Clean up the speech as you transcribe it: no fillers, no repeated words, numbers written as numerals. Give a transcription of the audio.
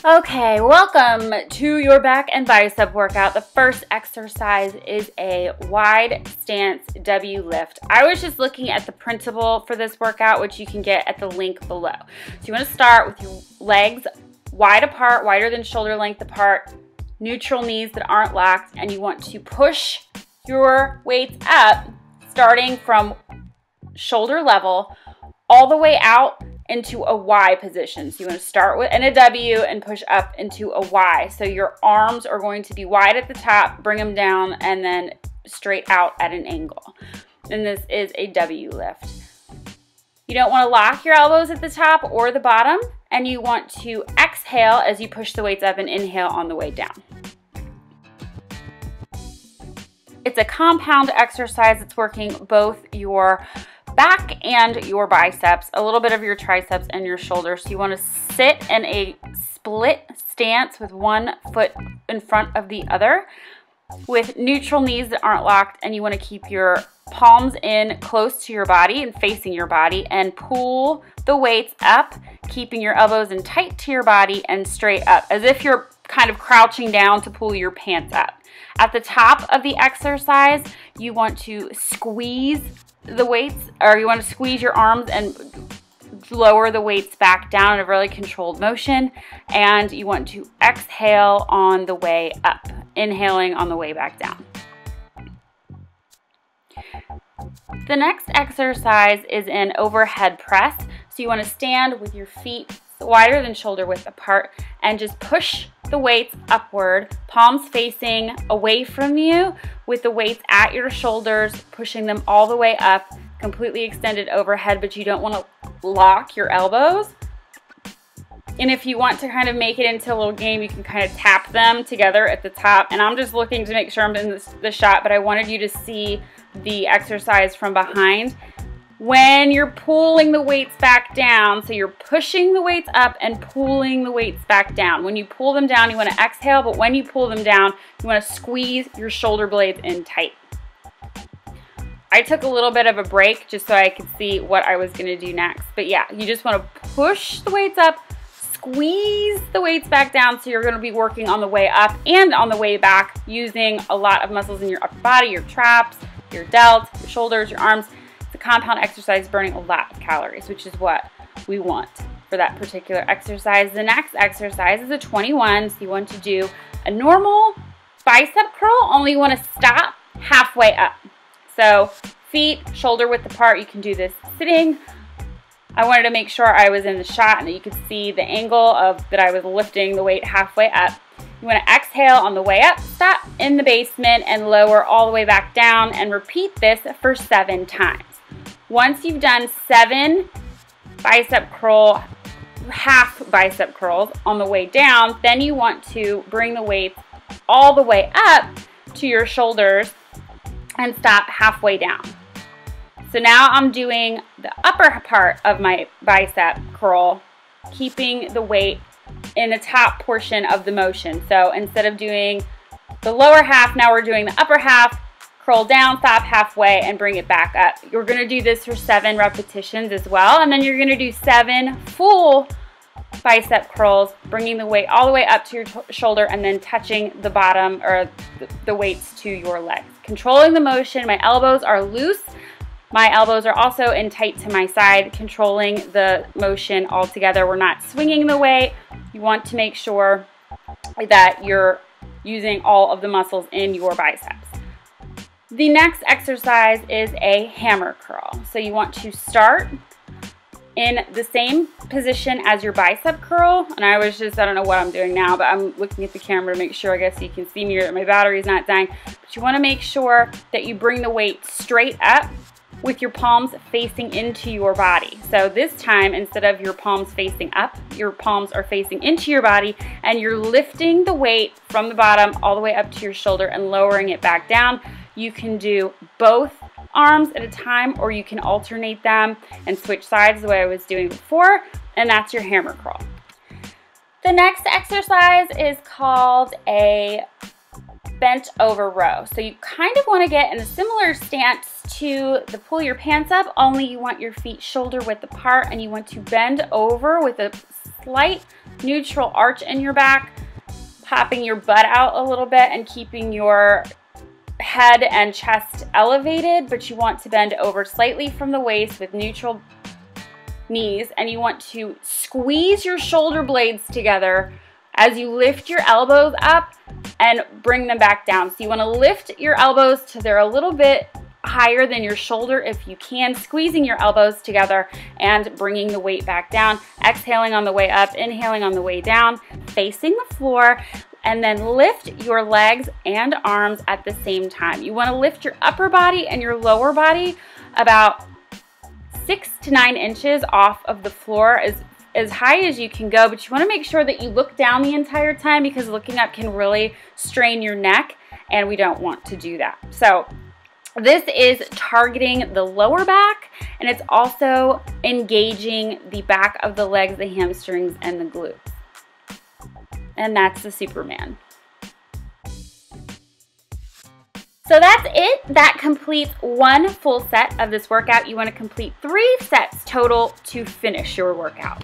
Okay, welcome to your back and bicep workout. The first exercise is a wide stance W lift. I was just looking at the printable for this workout, which you can get at the link below. So you want to start with your legs wide apart, wider than shoulder length apart, neutral knees that aren't locked, and you want to push your weights up starting from shoulder level all the way out into a Y position. So you want to start with in a W and push up into a Y. So your arms are going to be wide at the top, bring them down, and then straight out at an angle. And this is a W lift. You don't want to lock your elbows at the top or the bottom, and you want to exhale as you push the weights up and inhale on the way down. It's a compound exercise. It's working both your back and your biceps, a little bit of your triceps and your shoulders. So you want to sit in a split stance with one foot in front of the other with neutral knees that aren't locked, and you want to keep your palms in close to your body and facing your body and pull the weights up, keeping your elbows in tight to your body and straight up as if you're kind of crouching down to pull your pants up. At the top of the exercise, you want to squeeze the weights, or you want to squeeze your arms and lower the weights back down in a really controlled motion, and you want to exhale on the way up, inhaling on the way back down. The next exercise is an overhead press. So you want to stand with your feet wider than shoulder width apart and just push the weights upward, palms facing away from you with the weights at your shoulders, pushing them all the way up, completely extended overhead, but you don't want to lock your elbows. And if you want to kind of make it into a little game, you can kind of tap them together at the top. And I'm just looking to make sure I'm in the shot, but I wanted you to see the exercise from behind. When you're pulling the weights back down, so you're pushing the weights up and pulling the weights back down. When you pull them down, you want to exhale, but when you pull them down, you want to squeeze your shoulder blades in tight. I took a little bit of a break just so I could see what I was going to do next. But yeah, you just want to push the weights up, squeeze the weights back down, so you're going to be working on the way up and on the way back using a lot of muscles in your upper body, your traps, your delts, your shoulders, your arms. The compound exercise burning a lot of calories, which is what we want for that particular exercise. The next exercise is a 21. So you want to do a normal bicep curl, only you want to stop halfway up. So feet shoulder width apart. You can do this sitting. I wanted to make sure I was in the shot and that you could see the angle of that I was lifting the weight halfway up. You want to exhale on the way up, stop in the basement, and lower all the way back down, and repeat this for 7 times. Once you've done 7 bicep curl, half bicep curls on the way down, then you want to bring the weights all the way up to your shoulders and stop halfway down. So now I'm doing the upper part of my bicep curl, keeping the weight in the top portion of the motion. So instead of doing the lower half, now we're doing the upper half. Curl down, stop halfway, and bring it back up. You're going to do this for 7 repetitions as well, and then you're going to do 7 full bicep curls, bringing the weight all the way up to your shoulder and then touching the bottom or the weights to your legs. Controlling the motion, my elbows are loose. My elbows are also in tight to my side, controlling the motion all together. We're not swinging the weight. You want to make sure that you're using all of the muscles in your biceps. The next exercise is a hammer curl. So you want to start in the same position as your bicep curl. And I don't know what I'm doing now, but I'm looking at the camera to make sure, I guess you can see me or that my battery's not dying. But you want to make sure that you bring the weight straight up with your palms facing into your body. So this time, instead of your palms facing up, your palms are facing into your body, and you're lifting the weight from the bottom all the way up to your shoulder and lowering it back down. You can do both arms at a time, or you can alternate them and switch sides the way I was doing before, and that's your hammer curl. The next exercise is called a bent over row. So you kind of want to get in a similar stance to the pull your pants up, only you want your feet shoulder width apart, and you want to bend over with a slight neutral arch in your back, popping your butt out a little bit and keeping your head and chest elevated, but you want to bend over slightly from the waist with neutral knees, and you want to squeeze your shoulder blades together as you lift your elbows up and bring them back down. So you want to lift your elbows till they're a little bit higher than your shoulder if you can, squeezing your elbows together and bringing the weight back down, exhaling on the way up, inhaling on the way down, facing the floor, and then lift your legs and arms at the same time. You want to lift your upper body and your lower body about 6 to 9 inches off of the floor, as high as you can go, but you want to make sure that you look down the entire time, because looking up can really strain your neck, and we don't want to do that. So this is targeting the lower back, and it's also engaging the back of the legs, the hamstrings, and the glutes. And that's the Superman. So that's it. That completes one full set of this workout. You want to complete 3 sets total to finish your workout.